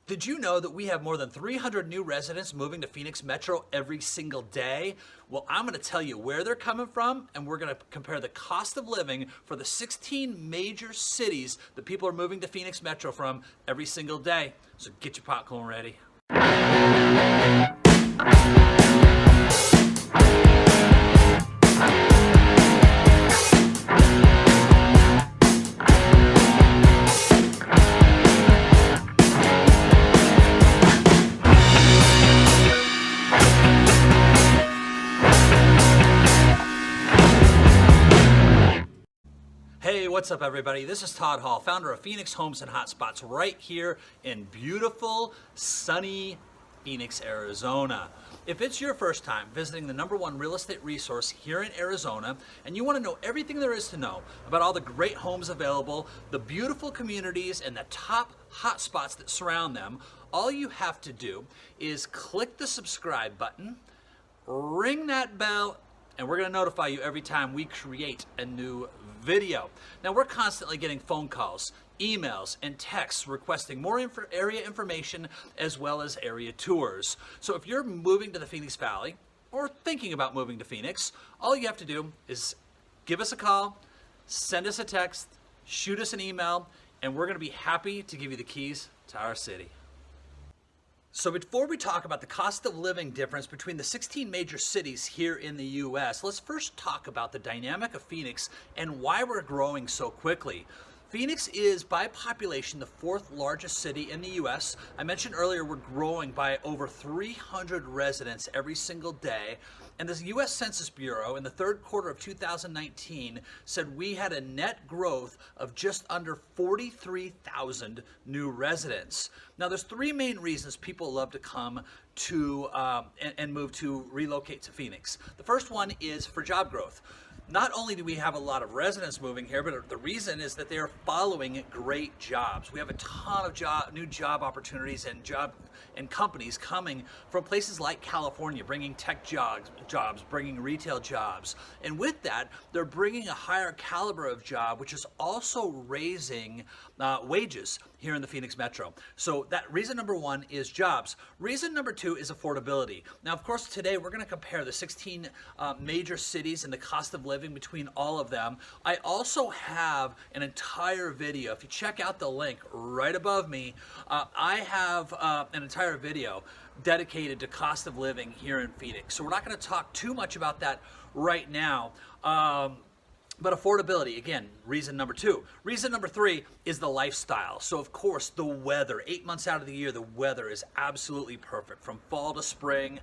Did you know that we have more than 300 new residents moving to Phoenix Metro every single day? Well, I'm going to tell you where they're coming from, and we're going to compare the cost of living for the 16 major cities that people are moving to Phoenix Metro from every single day. So get your popcorn ready. Hey, what's up everybody? This is Todd Hall, founder of Phoenix Homes and Hotspots right here in beautiful, sunny Phoenix, Arizona. If it's your first time visiting the #1 real estate resource here in Arizona and you want to know everything there is to know about all the great homes available, the beautiful communities, and the top hotspots that surround them, all you have to do is click the subscribe button, ring that bell, and we're going to notify you every time we create a new video. Now, we're constantly getting phone calls, emails, and texts requesting more area information as well as area tours. So if you're moving to the Phoenix Valley or thinking about moving to Phoenix, all you have to do is give us a call, send us a text, shoot us an email, and we're going to be happy to give you the keys to our city. So before we talk about the cost of living difference between the 16 major cities here in the U.S., let's first talk about the dynamic of Phoenix and why we're growing so quickly. Phoenix is, by population, the 4th largest city in the U.S. I mentioned earlier we're growing by over 300 residents every single day. And the U.S. Census Bureau in the 3rd quarter of 2019 said we had a net growth of just under 43,000 new residents. Now, there's 3 main reasons people love to come to and move to relocate to Phoenix. The first one is for job growth. Not only do we have a lot of residents moving here, but the reason is that they are following great jobs. We have a ton of new job opportunities and companies coming from places like California, bringing tech jobs, bringing retail jobs. And with that, they're bringing a higher caliber of job, which is also raising wages here in the Phoenix Metro. So that reason number 1 is jobs. Reason number 2 is affordability. Now, of course, today we're going to compare the 16 major cities and the cost of living between all of them. I also have an entire video. If you check out the link right above me, I have an entire video dedicated to cost of living here in Phoenix. So we're not going to talk too much about that right now. But affordability, again, reason number 2. Reason number 3 is the lifestyle. So of course, the weather. 8 months out of the year, the weather is absolutely perfect. From fall to spring,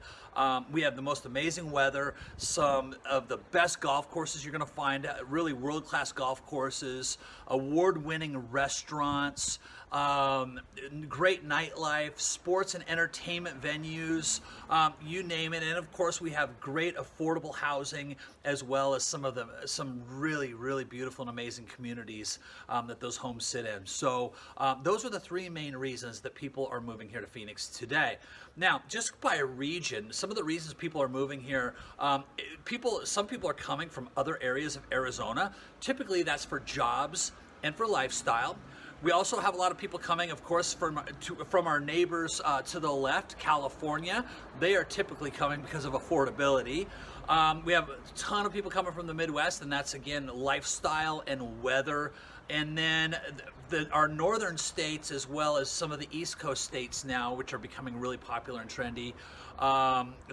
we have the most amazing weather, some of the best golf courses you're gonna find, really world-class golf courses, award-winning restaurants, great nightlife, sports and entertainment venues, you name it. And of course, we have great affordable housing as well as some really, really beautiful and amazing communities that those homes sit in. So those are the 3 main reasons that people are moving here to Phoenix today. Now, just by region, some of the reasons people are moving here, some people are coming from other areas of Arizona. Typically, that's for jobs and for lifestyle. We also have a lot of people coming, of course, from our neighbors to the left, California. They are typically coming because of affordability. We have a ton of people coming from the Midwest, and that's, again, lifestyle and weather. And then our northern states, as well as some of the East Coast states now, which are becoming really popular and trendy,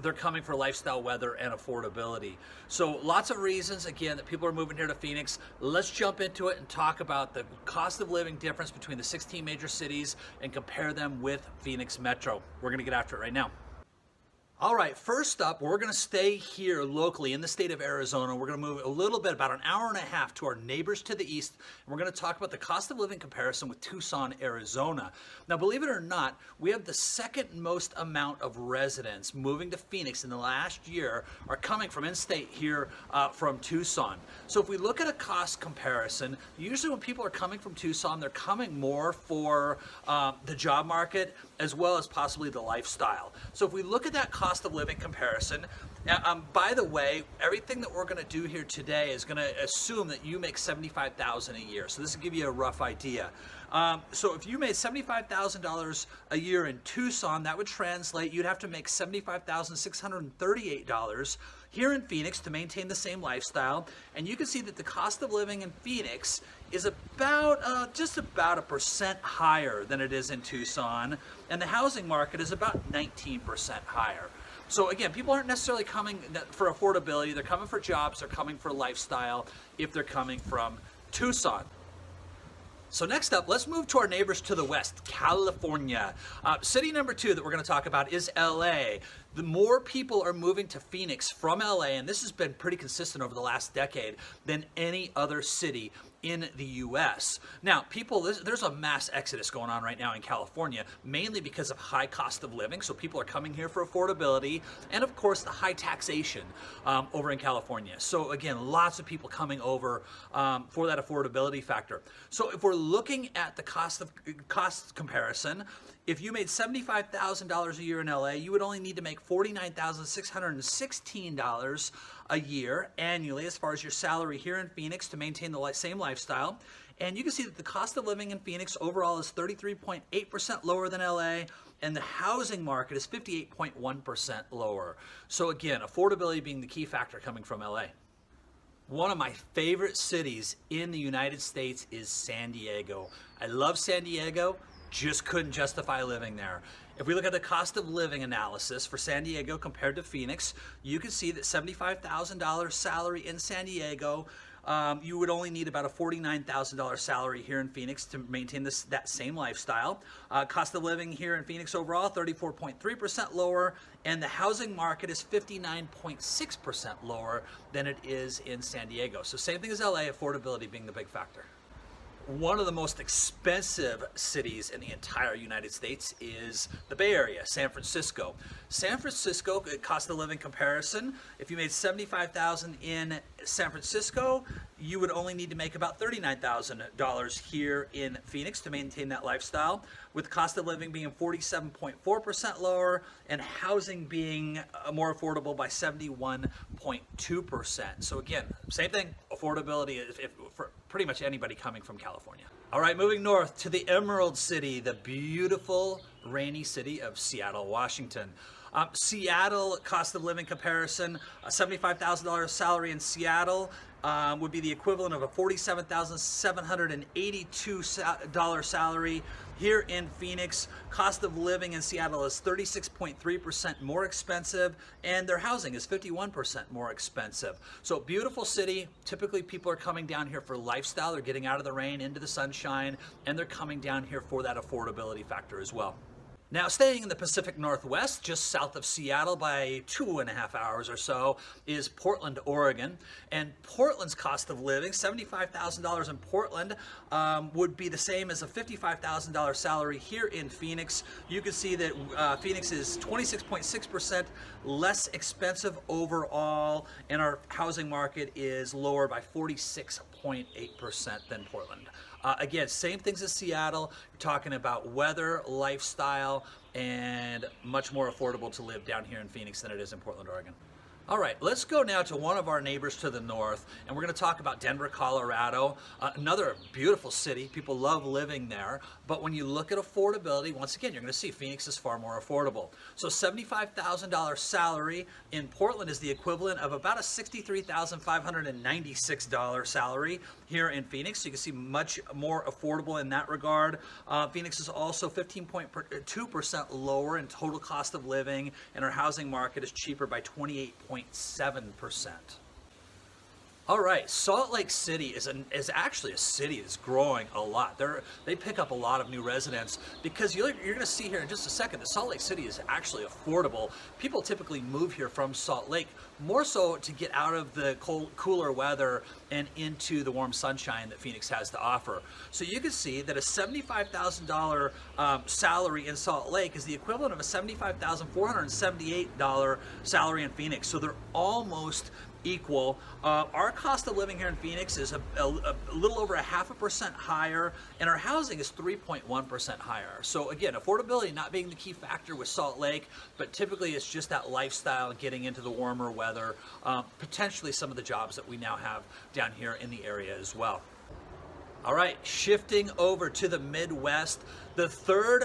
they're coming for lifestyle, weather, and affordability. So lots of reasons, again, that people are moving here to Phoenix. Let's jump into it and talk about the cost of living difference between the 16 major cities and compare them with Phoenix Metro. We're going to get after it right now. All right, first up, we're going to stay here locally in the state of Arizona. We're going to move a little bit, about an hour and a half, to our neighbors to the east. And we're going to talk about the cost of living comparison with Tucson, Arizona. Now, believe it or not, we have the 2nd most amount of residents moving to Phoenix in the last year are coming from in-state here from Tucson. So if we look at a cost comparison, usually when people are coming from Tucson, they're coming more for the job market as well as possibly the lifestyle. So if we look at that cost cost of living comparison. By the way, everything that we're going to do here today is going to assume that you make $75,000 a year. So this will give you a rough idea. So if you made $75,000 a year in Tucson, that would translate, you'd have to make $75,638 here in Phoenix to maintain the same lifestyle. And you can see that the cost of living in Phoenix is about just about 1% higher than it is in Tucson, and the housing market is about 19% higher. So again, people aren't necessarily coming for affordability, they're coming for jobs, they're coming for lifestyle if they're coming from Tucson. So next up, let's move to our neighbors to the west, California. City number 2 that we're going to talk about is LA. The more people are moving to Phoenix from LA, and this has been pretty consistent over the last decade, than any other city in the U.S. Now, there's a mass exodus going on right now in California, mainly because of high cost of living. So people are coming here for affordability, and of course the high taxation over in California. So again, lots of people coming over for that affordability factor. So if we're looking at the cost comparison, if you made $75,000 a year in LA, you would only need to make $49,616 a year annually as far as your salary here in Phoenix to maintain the same lifestyle. And you can see that the cost of living in Phoenix overall is 33.8% lower than LA, and the housing market is 58.1% lower. So again, affordability being the key factor coming from LA. One of my favorite cities in the United States is San Diego. I love San Diego. Just couldn't justify living there. If we look at the cost of living analysis for San Diego compared to Phoenix, you can see that $75,000 salary in San Diego, you would only need about a $49,000 salary here in Phoenix to maintain that same lifestyle. Cost of living here in Phoenix overall, 34.3% lower, and the housing market is 59.6% lower than it is in San Diego. So same thing as LA, affordability being the big factor. One of the most expensive cities in the entire United States is the Bay Area, San Francisco. San Francisco, cost of living comparison, if you made $75,000 in San Francisco, you would only need to make about $39,000 here in Phoenix to maintain that lifestyle, with cost of living being 47.4% lower and housing being more affordable by 71.2%. So again, same thing, affordability for pretty much anybody coming from California. All right, moving north to the Emerald City, the beautiful, rainy city of Seattle, Washington. Seattle, cost of living comparison, a $75,000 salary in Seattle would be the equivalent of a $47,782 salary. Here in Phoenix, cost of living in Seattle is 36.3% more expensive, and their housing is 51% more expensive. So beautiful city. Typically people are coming down here for lifestyle. They're getting out of the rain into the sunshine, and they're coming down here for that affordability factor as well. Now, staying in the Pacific Northwest, just south of Seattle by 2.5 hours or so, is Portland, Oregon. And Portland's cost of living, $75,000 in Portland, would be the same as a $55,000 salary here in Phoenix. You can see that Phoenix is 26.6% less expensive overall, and our housing market is lower by 46.8% than Portland. Again, same things as Seattle. You're talking about weather, lifestyle, and much more affordable to live down here in Phoenix than it is in Portland, Oregon. All right, let's go now to one of our neighbors to the north, and we're going to talk about Denver, Colorado. Another beautiful city. People love living there. But when you look at affordability, once again, you're going to see Phoenix is far more affordable. So $75,000 salary in Portland is the equivalent of about a $63,596 salary here in Phoenix. So you can see much more affordable in that regard. Phoenix is also 15.2% lower in total cost of living, and our housing market is cheaper by 28.7%. All right, Salt Lake City is actually a city that's growing a lot. They pick up a lot of new residents because you're going to see here in just a second that Salt Lake City is actually affordable. People typically move here from Salt Lake more so to get out of the cooler weather and into the warm sunshine that Phoenix has to offer. So you can see that a $75,000 salary in Salt Lake is the equivalent of a $75,478 salary in Phoenix. So they're almost equal. Our cost of living here in Phoenix is a little over 0.5% higher, and our housing is 3.1% higher. So again, affordability not being the key factor with Salt Lake, but typically it's just that lifestyle, getting into the warmer weather, potentially some of the jobs that we now have down here in the area as well. All right, shifting over to the Midwest, the third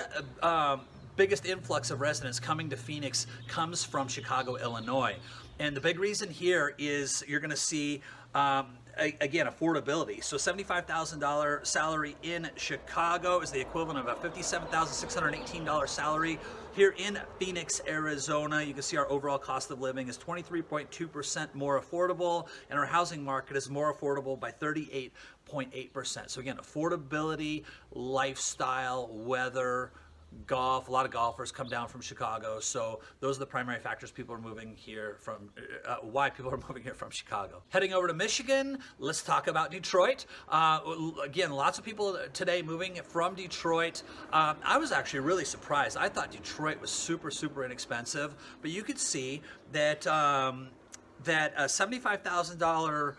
biggest influx of residents coming to Phoenix comes from Chicago, Illinois. And the big reason here is you're going to see, again, affordability. So $75,000 salary in Chicago is the equivalent of a $57,618 salary. Here in Phoenix, Arizona, you can see our overall cost of living is 23.2% more affordable, and our housing market is more affordable by 38.8%. So again, affordability, lifestyle, weather, golf. A lot of golfers come down from Chicago, so those are the primary factors people are moving here from, why people are moving here from Chicago. Heading over to Michigan, let's talk about Detroit. Again, lots of people today moving from Detroit. I was actually really surprised. I thought Detroit was super, super inexpensive, but you could see that that a $75,000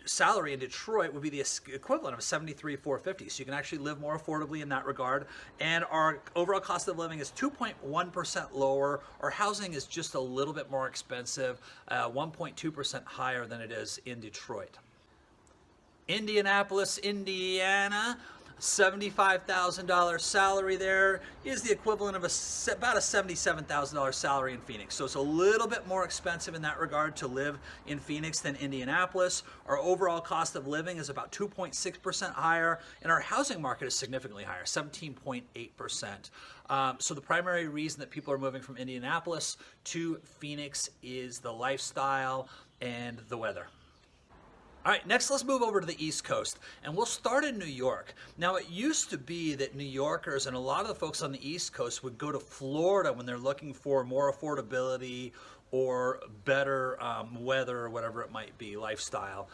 salary in Detroit would be the equivalent of $73,450. So you can actually live more affordably in that regard. And our overall cost of living is 2.1% lower. Our housing is just a little bit more expensive, 1.2% higher than it is in Detroit. Indianapolis, Indiana. $75,000 salary there is the equivalent of about a $77,000 salary in Phoenix. So it's a little bit more expensive in that regard to live in Phoenix than Indianapolis. Our overall cost of living is about 2.6% higher, and our housing market is significantly higher, 17.8%. So the primary reason that people are moving from Indianapolis to Phoenix is the lifestyle and the weather. All right, next let's move over to the East Coast, and we'll start in New York. Now, it used to be that New Yorkers and a lot of the folks on the East Coast would go to Florida when they're looking for more affordability or better weather or whatever it might be, lifestyle.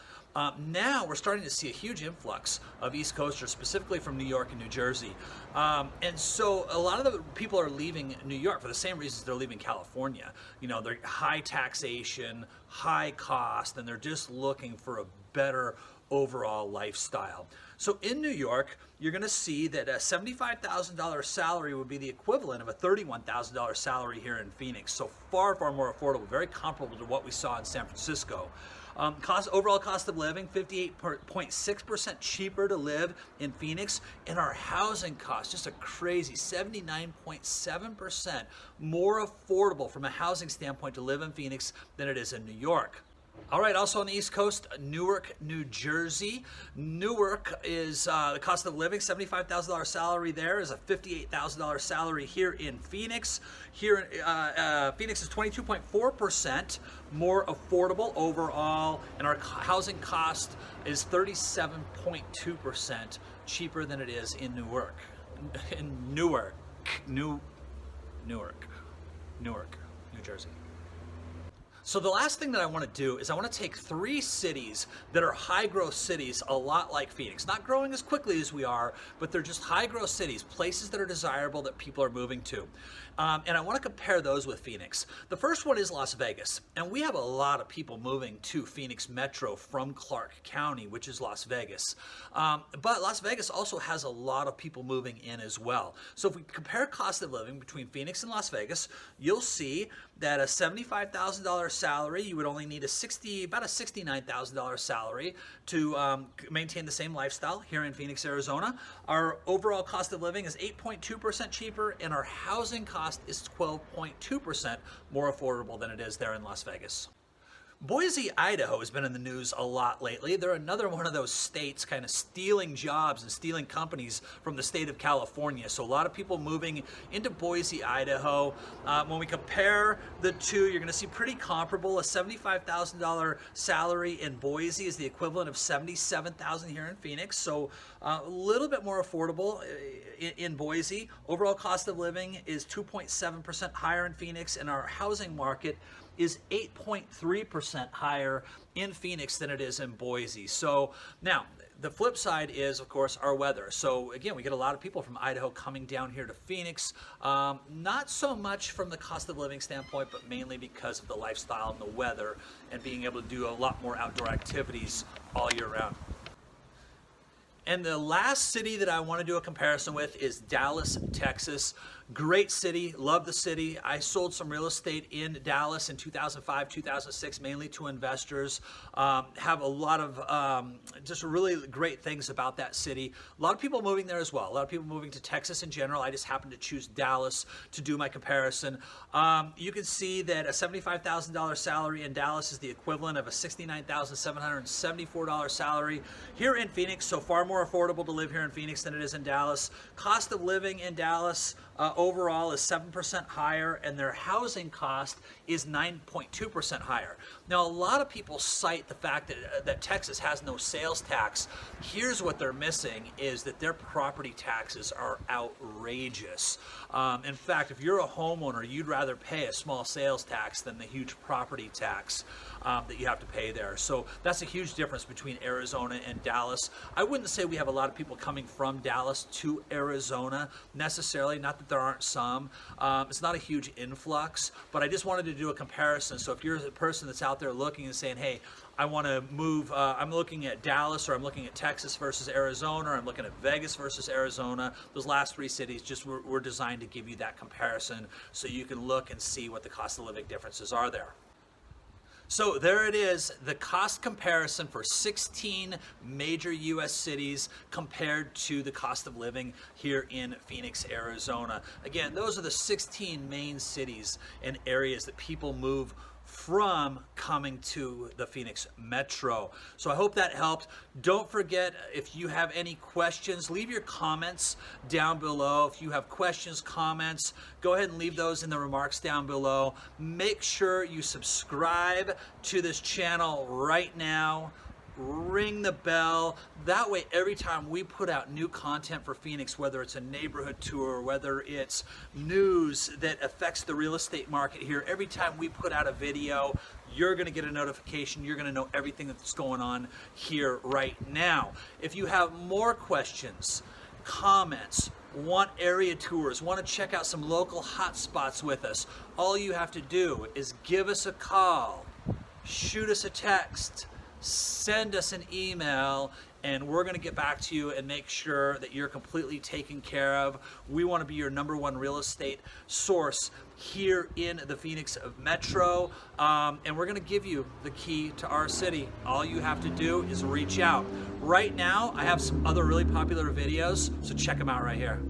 Now we're starting to see a huge influx of East Coasters, specifically from New York and New Jersey. And so a lot of the people are leaving New York for the same reasons they're leaving California. You know, they're high taxation, high cost, and they're just looking for a better overall lifestyle. So in New York, you're going to see that a $75,000 salary would be the equivalent of a $31,000 salary here in Phoenix. So far, far more affordable, very comparable to what we saw in San Francisco. Overall cost of living, 58.6% cheaper to live in Phoenix, and our housing cost, just a crazy 79.7% more affordable from a housing standpoint to live in Phoenix than it is in New York. All right, also on the East Coast, Newark, New Jersey. Newark is the cost of living, $75,000 salary there is a $58,000 salary here in Phoenix. Here, Phoenix is 22.4% more affordable overall, and our housing cost is 37.2% cheaper than it is in Newark. New Jersey. So the last thing that I want to do is I want to take 3 cities that are high growth cities, a lot like Phoenix. Not growing as quickly as we are, but they're just high growth cities, places that are desirable that people are moving to. And I want to compare those with Phoenix. The first one is Las Vegas. And we have a lot of people moving to Phoenix Metro from Clark County, which is Las Vegas. But Las Vegas also has a lot of people moving in as well. So if we compare cost of living between Phoenix and Las Vegas, you'll see that a $75,000 salary, you would only need about a $69,000 salary to maintain the same lifestyle here in Phoenix, Arizona. Our overall cost of living is 8.2% cheaper, and our housing cost is 12.2% more affordable than it is there in Las Vegas. Boise, Idaho has been in the news a lot lately. They're another one of those states kind of stealing jobs and stealing companies from the state of California. So a lot of people moving into Boise, Idaho. When we compare the two, you're going to see pretty comparable. A $75,000 salary in Boise is the equivalent of $77,000 here in Phoenix. So a little bit more affordable in Boise. Overall cost of living is 2.7% higher in Phoenix, and our housing market is 8.3% higher in Phoenix than it is in Boise. So now, the flip side is, of course, our weather. So again, we get a lot of people from Idaho coming down here to Phoenix, not so much from the cost of living standpoint, but mainly because of the lifestyle and the weather and being able to do a lot more outdoor activities all year round. And the last city that I want to do a comparison with is Dallas, Texas. Great city, love the city. I sold some real estate in Dallas in 2005, 2006, mainly to investors. Have a lot of just really great things about that city. A lot of people moving there as well. A lot of people moving to Texas in general. I just happened to choose Dallas to do my comparison. You can see that a $75,000 salary in Dallas is the equivalent of a $69,774 salary here in Phoenix. So far more affordable to live here in Phoenix than it is in Dallas. Cost of living in Dallas overall is 7% higher, and their housing cost is 9.2% higher. Now, a lot of people cite the fact that Texas has no sales tax. Here's what they're missing is that their property taxes are outrageous. In fact, if you're a homeowner, you'd rather pay a small sales tax than the huge property tax that you have to pay there. So that's a huge difference between Arizona and Dallas. I wouldn't say we have a lot of people coming from Dallas to Arizona necessarily, not that there aren't some. It's not a huge influx, but I just wanted to do a comparison. So if you're a person that's out there looking and saying, hey, I want to move, I'm looking at Dallas, or I'm looking at Texas versus Arizona, or I'm looking at Vegas versus Arizona. Those last three cities just were designed to give you that comparison so you can look and see what the cost of living differences are there. So there it is, the cost comparison for 16 major U.S. cities compared to the cost of living here in Phoenix, Arizona. Again, those are the 16 main cities and areas that people move from coming to the Phoenix Metro. So I hope that helped. Don't forget, if you have any questions, leave your comments down below. If you have questions, comments, go ahead and leave those in the remarks down below. Make sure you subscribe to this channel right now. Ring the bell. That way, every time we put out new content for Phoenix, whether it's a neighborhood tour, whether it's news that affects the real estate market here, every time we put out a video, you're going to get a notification. You're going to know everything that's going on here right now. If you have more questions, comments, want area tours, want to check out some local hotspots with us, all you have to do is give us a call, shoot us a text, send us an email, and we're going to get back to you and make sure that you're completely taken care of. We want to be your #1 real estate source here in the Phoenix Metro, and we're going to give you the key to our city. All you have to do is reach out. Right now, I have some other really popular videos, so check them out right here.